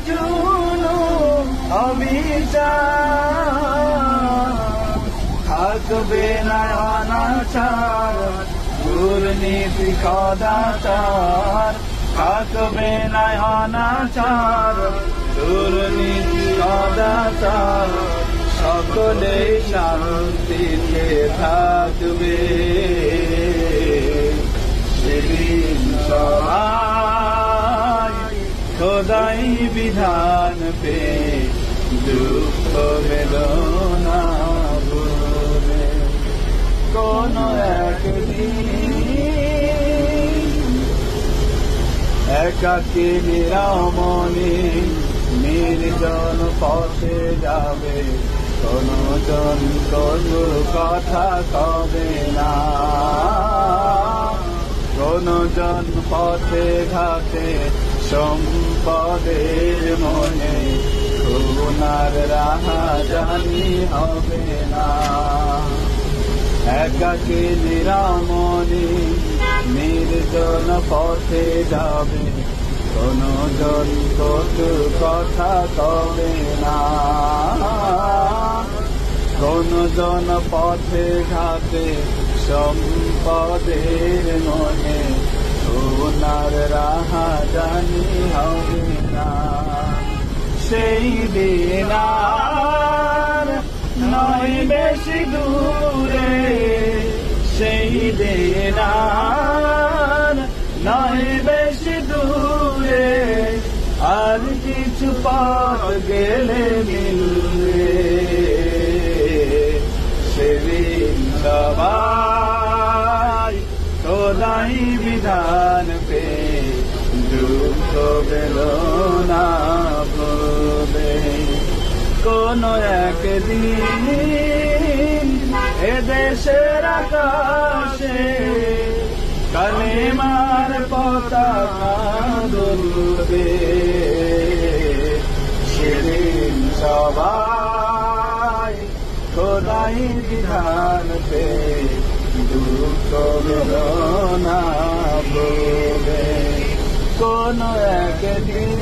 চুনো অবিচার, থাকবে না অনাচার দুর্নীতি কদাচার, থাকবে না অনাচার দুর্নীতি কদাচার, সকলে শান্তিতে থাকবে। সেদিন সবাই খোদাই বিধান পে দুঃখ বেদনা ভুলে, কোন একদিন একাকী নিরামনি নির্জন পথে যাবে, কোন জন কোনো কথা কবে না, কোন জন পথে ঘাটে সম্পদের মনে খুনার রাহা জানি হবে না। একাকী নিরামনি নির্জন পথে যাবে, কোন জন কটু কথা কবে না, কোন জন পথে ঘাটে সম্পদের মনে সোনার রাহা জানি হবে না। সেই দিন আর নয় বেশি দূরে, সেই দিন আর নয় বেশি দূরে, আর কিছু পথ গেলে মিলবে। সেদিন সবাই খোদাই বিধান পে দুঃখ বেদনা ভুলে, কোন একদিন এদেশের আকাশে কালেমার পতাকা দুলবে। সেদিন সবাই খোদাই বিধান পে দুঃখ বেদনা ভুলে, কোন একদিন